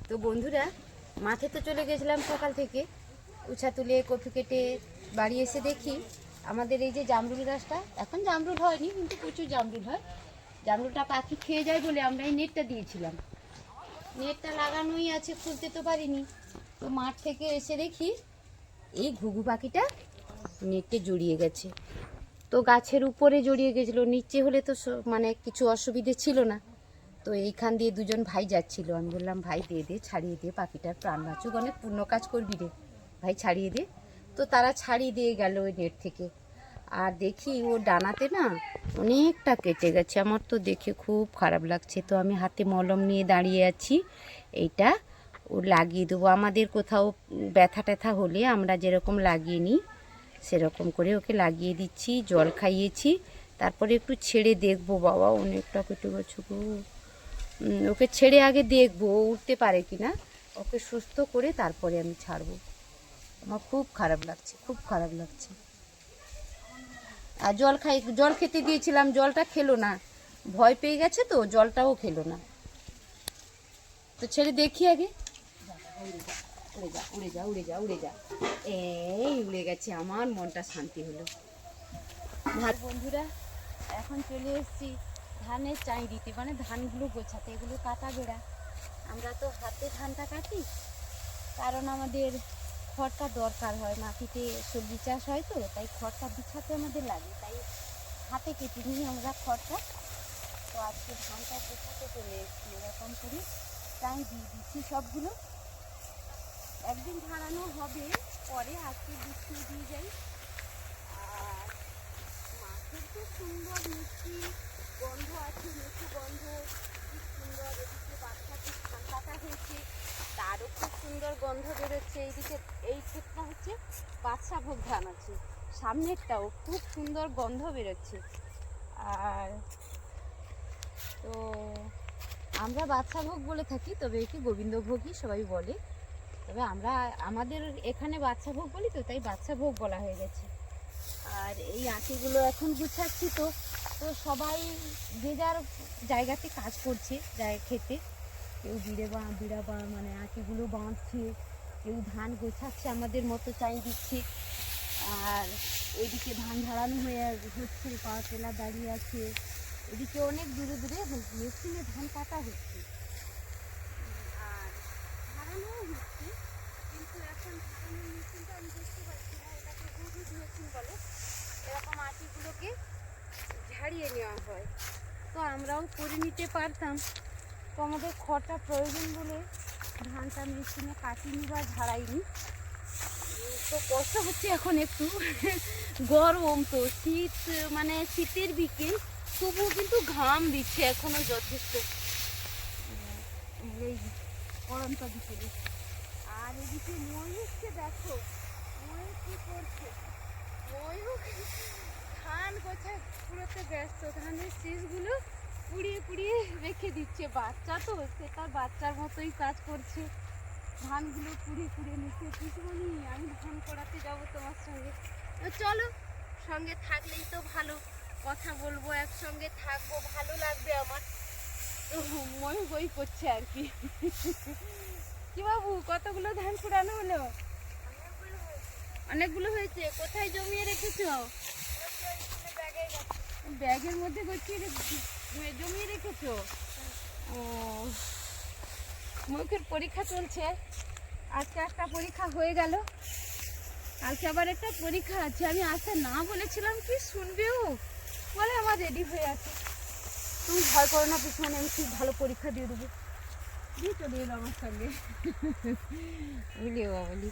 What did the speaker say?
তো বন্ধুরা, মাঠে তো চলে গেছিলাম সকাল থেকে, উছা তুলে কফি কেটে বাড়ি এসে দেখি আমাদের এই যে জামরুল গাছটা, এখন জামরুল হয়নি কিন্তু প্রচুর জামরুল হয়। জামরুলটা পাখি খেয়ে যায় বলে আমরা এই নেটটা দিয়েছিলাম। নেটটা লাগানোই আছে, খুলতে তো পারিনি। তো মাঠ থেকে এসে দেখি এই ঘুঘু পাখিটা নেটে জড়িয়ে গেছে। তো গাছের উপরে জড়িয়ে গেছিলো, নিচে হলে তো মানে কিছু অসুবিধে ছিল না। তো এইখান দিয়ে দুজন ভাই যাচ্ছিল, আমি বললাম ভাই দিয়ে দে, ছাড়িয়ে দে, পাখিটার প্রাণ বাঁচুক, অনেক পূর্ণ কাজ করবি রে ভাই, ছাড়িয়ে দে। তো তারা ছাড়িয়ে দিয়ে গেল ওই নেট থেকে। আর দেখি ও ডানাতে না অনেকটা কেটে গেছে, আমার তো দেখে খুব খারাপ লাগছে। তো আমি হাতে মলম নিয়ে দাঁড়িয়ে আছি, এইটা ও লাগিয়ে দেবো। আমাদের কোথাও ব্যথা ট্যাথা হলে আমরা যেরকম লাগিয়ে নিই সেরকম করে ওকে লাগিয়ে দিচ্ছি, জল খাইয়েছি। তারপরে একটু ছেড়ে দেখবো, বাবা অনেকটা কেটে গেছে গো। ওকে ছেড়ে আগে দেখবো ও উঠতে পারে কি না, ওকে সুস্থ করে তারপরে আমি ছাড়বো। আমার খুব খারাপ লাগছে, খুব খারাপ লাগছে। আর জল খেতে দিয়েছিলাম, জলটা খেলো না, ভয় পেয়ে গেছে তো জলটাও খেলো না। তো ছেড়ে দেখি আগে। উড়ে যা উড়ে যা উড়ে যা উড়ে যা, এই উড়ে গেছে, আমার মনটা শান্তি হলো। বন্ধুরা, এখন চলে এসেছি ধানের চাই দিতে, মানে ধানগুলো গোছাতে। এগুলো কাটা বেড়া, আমরা তো হাতে ধানটা কাটি, কারণ আমাদের খড়টা দরকার হয়, মাটিতে সবজি চাষ হয় তো, তাই খড়টা বিছাতে আমাদের লাগে, তাই হাতে কেটে নিই আমরা খড়টা। তো আজকে ধানটা গোছাতে চলে এসেছি, এরকম করে চাই দিয়ে দিচ্ছি সবগুলো। একদিন ঝাড়ানো হবে, পরে আজকে গুছিয়ে দিয়ে যাই। আর মাছের তো সুন্দর মিষ্টি গন্ধ আছে, মিষ্টি গন্ধ খুব সুন্দর। এদিকে বাচ্চাকে ধান কাটা হয়েছে, তারও খুব সুন্দর গন্ধ বেরোচ্ছে। এইদিকে এই ক্ষেতটা হচ্ছে বাদশা ভোগ ধান আছে, সামনেরটাও খুব সুন্দর গন্ধ বেরোচ্ছে। আর তো আমরা বাদশা ভোগ বলে থাকি, তবে একে গোবিন্দভোগই সবাই বলে। তবে আমরা আমাদের এখানে বাদশা ভোগ বলি, তো তাই বাদশা ভোগ বলা হয়ে গেছে। আর এই আঁটিগুলো এখন গুছাচ্ছি। তো তো সবাই যে যার জায়গাতে কাজ করছে, খেতে কেউ বিড়া মানে আঁটিগুলো বাঁধছে, কেউ ধান গোছাচ্ছে, আমাদের মতো চাই দিচ্ছে। আর এদিকে ধান ঝাড়ানো হচ্ছে, পাওয়ার টেলার দাঁড়িয়ে আছে। এদিকে অনেক দূরে দূরে মেশিনে ধান কাটা হচ্ছে আর ঝাড়ানোও হচ্ছে। কিন্তু এখন ঝাড়ানোর মেশিনটা আমি দেখতে পাচ্ছি না, এটাকে হুডুড মেশিন বলে। এরকম আটিগুলোকে ঝাড়িয়ে নেওয়া হয়, তো আমরাও করে নিতে পারতাম। তো আমাদের খড়টা প্রয়োজন বলে ধানটা মেশিনে কাটিনি বা ঝাড়াইনি। তো কষ্ট হচ্ছে এখন একটু, গরম তো, শীত মানে শীতের বিকেল, তবুও কিন্তু ঘাম দিচ্ছে এখনো যথেষ্ট এই গরমটা বিকেলে। আর এদিকে ময়ূরকে দেখো, ময়ূর কি করছে। ময়ূর ধান গোছায় পুরোতে ব্যস্ত, ধানের শীষগুলো পুড়িয়ে পুড়িয়ে রেখে দিচ্ছে। বাচ্চা তো, সে তার বাচ্চার মতোই কাজ করছে, ধানগুলো পুড়িয়ে পুড়িয়ে নিচ্ছে। পিসমণি, আমি ধান করাতে যাবো তোমার সঙ্গে, চলো। সঙ্গে থাকলেই তো ভালো, কথা বলবো, একসঙ্গে থাকবো, ভালো লাগবে আমার। তো ময়ূর বই করছে আর কি। কি বাবু, কতগুলো ধান কুড়ানো হলো? অনেকগুলো হয়েছে। কোথায় জমিয়ে রেখেছো? ব্যাগের মধ্যে জমিয়ে রেখেছো? ও, মুখের পরীক্ষা চলছে, আজকে একটা পরীক্ষা হয়ে গেল, কালকে আবার একটা পরীক্ষা আছে। আমি আসতে না বলেছিলাম, কি শুনবেও, বলে আমার রেডি হয়ে আছে। তুমি ভয় করো না পিছনে, আমি খুব ভালো পরীক্ষা দিয়ে দেবো। দিয়ে চলে এলো আমার সঙ্গে, বুঝলি বাবলি।